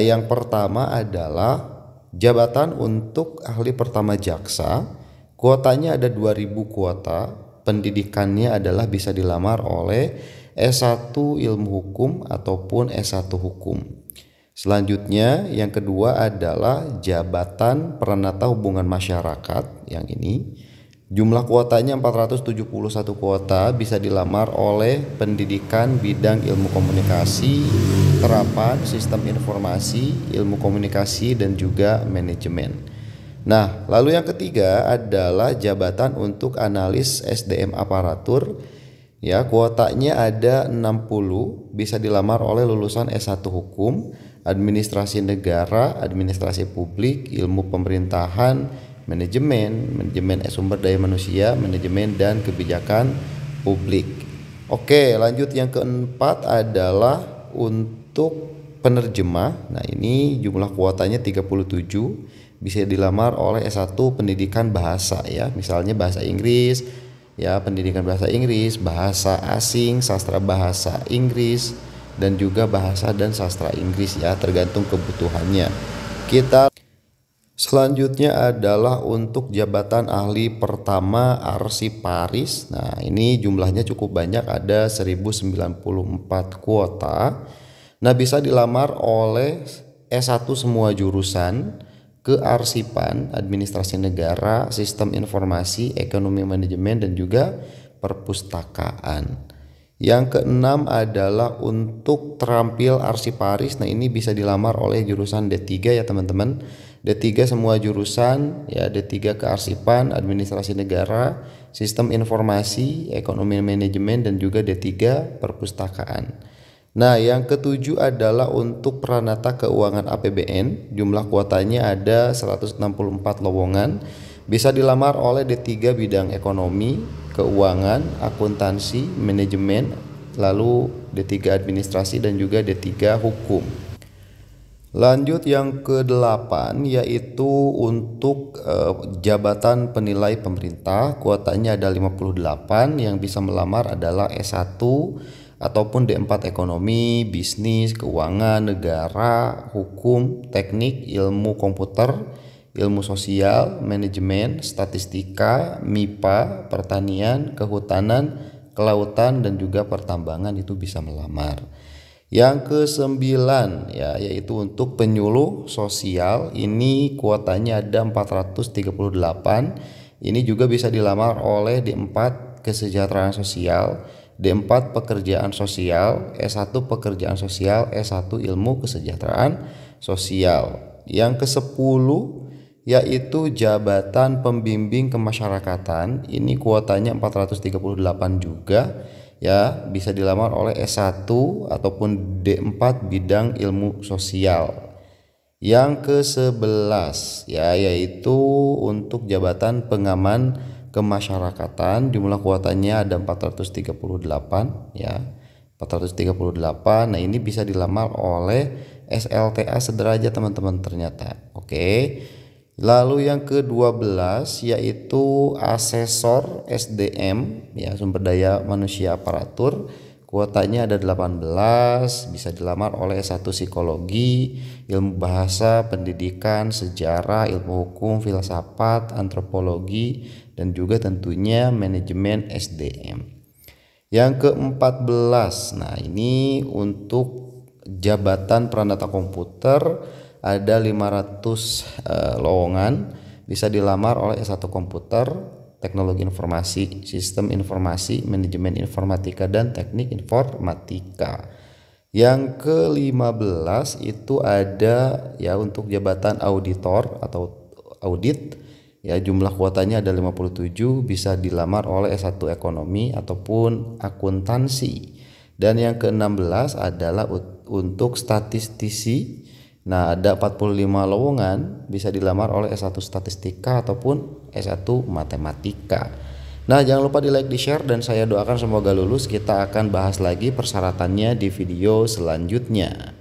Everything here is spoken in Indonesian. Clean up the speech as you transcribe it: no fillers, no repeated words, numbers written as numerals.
Yang pertama adalah jabatan untuk ahli pertama jaksa. Kuotanya ada 2000 kuota. Pendidikannya adalah bisa dilamar oleh S1 Ilmu Hukum ataupun S1 Hukum. Selanjutnya yang kedua adalah jabatan peranata hubungan masyarakat. Yang ini jumlah kuotanya 471 kuota, bisa dilamar oleh pendidikan bidang ilmu komunikasi, terapan sistem informasi, ilmu komunikasi, dan juga manajemen. Nah, lalu yang ketiga adalah jabatan untuk analis SDM aparatur. Ya, kuotanya ada 60, bisa dilamar oleh lulusan S1 Hukum, Administrasi Negara, Administrasi Publik, Ilmu Pemerintahan, manajemen sumber daya manusia, manajemen dan kebijakan publik. Oke, lanjut yang keempat adalah untuk penerjemah. Nah, ini jumlah kuotanya 37, bisa dilamar oleh S1 pendidikan bahasa ya, misalnya bahasa Inggris ya, pendidikan bahasa Inggris, bahasa asing, sastra bahasa Inggris, dan juga bahasa dan sastra Inggris ya, tergantung kebutuhannya. Selanjutnya adalah untuk jabatan ahli pertama arsiparis. Nah, ini jumlahnya cukup banyak, ada 1094 kuota. Nah, bisa dilamar oleh S1 semua jurusan, kearsipan, administrasi negara, sistem informasi, ekonomi manajemen, dan juga perpustakaan. Yang keenam adalah untuk terampil arsiparis. Nah, ini bisa dilamar oleh jurusan D3 ya teman-teman. D3 semua jurusan ya, D3 kearsipan, administrasi negara, sistem informasi, ekonomi manajemen, dan juga D3 perpustakaan. Nah, yang ketujuh adalah untuk peranata keuangan APBN. Jumlah kuotanya ada 164 lowongan. Bisa dilamar oleh D3 bidang ekonomi, keuangan, akuntansi, manajemen, lalu D3 administrasi, dan juga D3 hukum. Lanjut yang ke-8 yaitu untuk jabatan penilai pemerintah. Kuotanya ada 58, yang bisa melamar adalah S1 ataupun D4 ekonomi, bisnis, keuangan, negara, hukum, teknik, ilmu komputer, ilmu sosial, manajemen, statistika, MIPA, pertanian, kehutanan, kelautan, dan juga pertambangan, itu bisa melamar. Yang ke-9 ya, yaitu untuk penyuluh sosial. Ini kuotanya ada 438. Ini juga bisa dilamar oleh D4 kesejahteraan sosial, D4 pekerjaan sosial, S1 pekerjaan sosial, S1 ilmu kesejahteraan sosial. Yang ke-10 yaitu jabatan pembimbing kemasyarakatan. Ini kuotanya 438 juga ya, bisa dilamar oleh S1 ataupun D4 bidang ilmu sosial. Yang ke-11 ya, yaitu untuk jabatan pengaman kemasyarakatan. Jumlah kuotanya ada 438 ya, 438. Nah, ini bisa dilamar oleh SLTA sederajat teman-teman ternyata. Oke. Lalu yang ke-12 yaitu asesor SDM ya, sumber daya manusia aparatur. Kuotanya ada 18, bisa dilamar oleh S1 psikologi, ilmu bahasa, pendidikan, sejarah, ilmu hukum, filsafat, antropologi, dan juga tentunya manajemen SDM. Yang ke-14, nah ini untuk jabatan peranata komputer, ada 500 lowongan, bisa dilamar oleh S1 komputer, teknologi informasi, sistem informasi, manajemen informatika, dan teknik informatika. Yang ke-15 itu ada ya untuk jabatan auditor atau audit ya, jumlah kuotanya ada 57, bisa dilamar oleh S1 ekonomi ataupun akuntansi. Dan yang ke-16 adalah untuk statistisi. Nah, ada 45 lowongan, bisa dilamar oleh S1 statistika ataupun S1 matematika. Nah, jangan lupa di like, di share, dan saya doakan semoga lulus. Kita akan bahas lagi persyaratannya di video selanjutnya.